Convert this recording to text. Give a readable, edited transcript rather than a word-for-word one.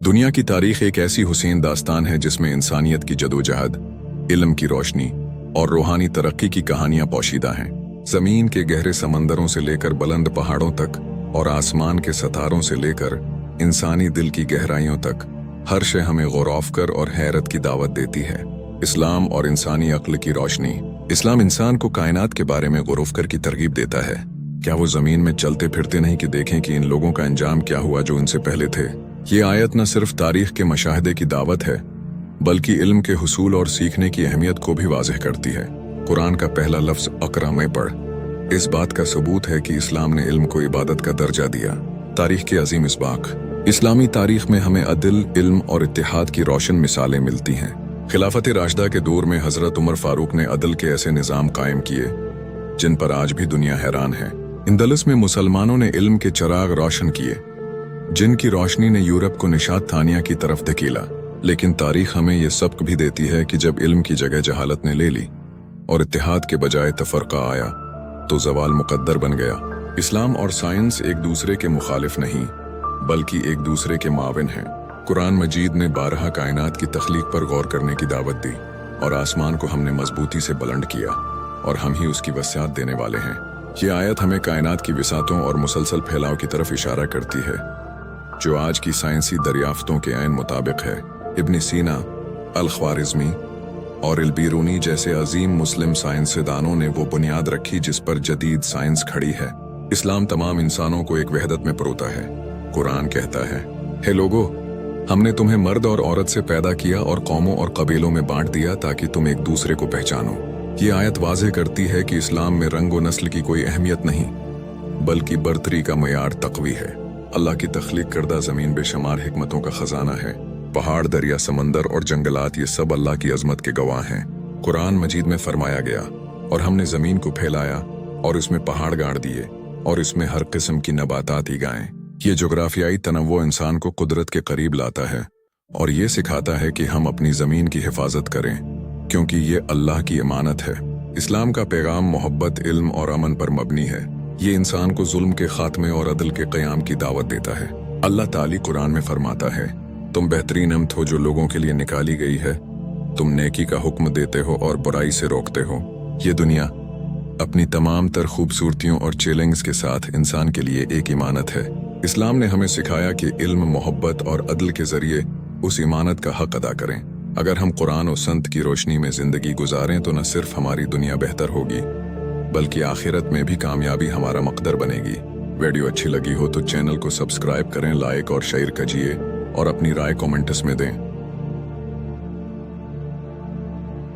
दुनिया की तारीख एक ऐसी हुसैन दास्तान है जिसमें इंसानियत की जदोजहद, इल्म की रोशनी और रूहानी तरक्की की कहानियां पोशीदा हैं। जमीन के गहरे समंदरों से लेकर बुलंद पहाड़ों तक और आसमान के सितारों से लेकर इंसानी दिल की गहराइयों तक हर शय हमें गौरवकर और हैरत की दावत देती है। इस्लाम और इंसानी अक्ल की रोशनी। इस्लाम इंसान को कायनात के बारे में गौरवकर की तरगीब देता है। क्या वो जमीन में चलते फिरते नहीं कि देखें कि इन लोगों का अंजाम क्या हुआ जो इनसे पहले थे। ये आयत न सिर्फ तारीख के मशाहदे की दावत है बल्कि इल्म के हुसूल और सीखने की अहमियत को भी वाज़ेह करती है। कुरान का पहला लफ्ज़ अक़रा में पढ़ इस बात का सबूत है कि इस्लाम ने इल्म को इबादत का दर्जा दिया। तारीख के अजीम इसबाक। इस्लामी तारीख में हमें अदल, इल्म और इत्तेहाद की रोशन मिसालें मिलती हैं। खिलाफत राशिदा के दौर में हजरत उमर फारूक ने अदल के ऐसे निज़ाम कायम किए जिन पर आज भी दुनिया हैरान है। इंदलस में मुसलमानों ने इल्म के चिराग रोशन किए जिनकी रोशनी ने यूरोप को निशात थानिया की तरफ धकेला। लेकिन तारीख हमें यह सबक भी देती है कि जब इल्म की जगह जहालत ने ले ली और इत्तेहाद के बजाय तफरका आया तो जवाल मुकद्दर बन गया। इस्लाम और साइंस एक दूसरे के मुखालिफ नहीं बल्कि एक दूसरे के माविन हैं। कुरान मजीद ने 12 कायनात की तख्लीक पर गौर करने की दावत दी और आसमान को हमने मजबूती से बुलंद किया और हम ही उसकी वसियत देने वाले हैं। ये आयत हमें कायनात की विसातों और मुसलसल फैलाव की तरफ इशारा करती है जो आज की साइंसी दरियाफ्तों के ऐन मुताबिक है। इब्न सीना, अल-ख्वारिज़मी और अल-बीरूनी जैसे अजीम मुस्लिम साइंसदानों ने वो बुनियाद रखी जिस पर जदीद साइंस खड़ी है। इस्लाम तमाम इंसानों को एक वहदत में परोता है। कुरान कहता है, हे लोगो, हमने तुम्हें मर्द और औरत से पैदा किया और कौमों और कबीलों में बांट दिया ताकि तुम एक दूसरे को पहचानो। ये आयत वाज़ेह करती है कि इस्लाम में रंग व नस्ल की कोई अहमियत नहीं बल्कि बर्तरी का मयार तक़वी है। अल्लाह की तख्लीक करदा ज़मीन बेशुमार हिकमतों का खजाना है। पहाड़, दरिया, समंदर और जंगलात ये सब अल्लाह की अजमत के गवाह हैं। कुरान मजीद में फरमाया गया, और हमने ज़मीन को फैलाया और इसमें पहाड़ गाड़ दिए और इसमें हर किस्म की नबातात उगाएं। ये जोग्राफियाई तनव्वुर इंसान को कुदरत के करीब लाता है और ये सिखाता है कि हम अपनी ज़मीन की हिफाजत करें क्योंकि ये अल्लाह की अमानत है। इस्लाम का पैगाम मोहब्बत, इल्म और अमन पर मबनी है। ये इंसान को जुल्म के खात्मे और अदल के क़याम की दावत देता है। अल्लाह ताली कुरान में फरमाता है, तुम बेहतरीन अम्त हो जो लोगों के लिए निकाली गई है। तुम नेकी का हुक्म देते हो और बुराई से रोकते हो। ये दुनिया अपनी तमाम तर खूबसूरतियों और चैलेंज के साथ इंसान के लिए एक इमानत है। इस्लाम ने हमें सिखाया कि इल्म, मोहब्बत और अदल के जरिए उस इमानत का हक अदा करें। अगर हम कुरान और संत की रोशनी में जिंदगी गुजारें तो न सिर्फ हमारी दुनिया बेहतर होगी बल्कि आखिरत में भी कामयाबी हमारा मकदर बनेगी। वीडियो अच्छी लगी हो तो चैनल को सब्सक्राइब करें, लाइक और शेयर कीजिए और अपनी राय कमेंट्स में दें।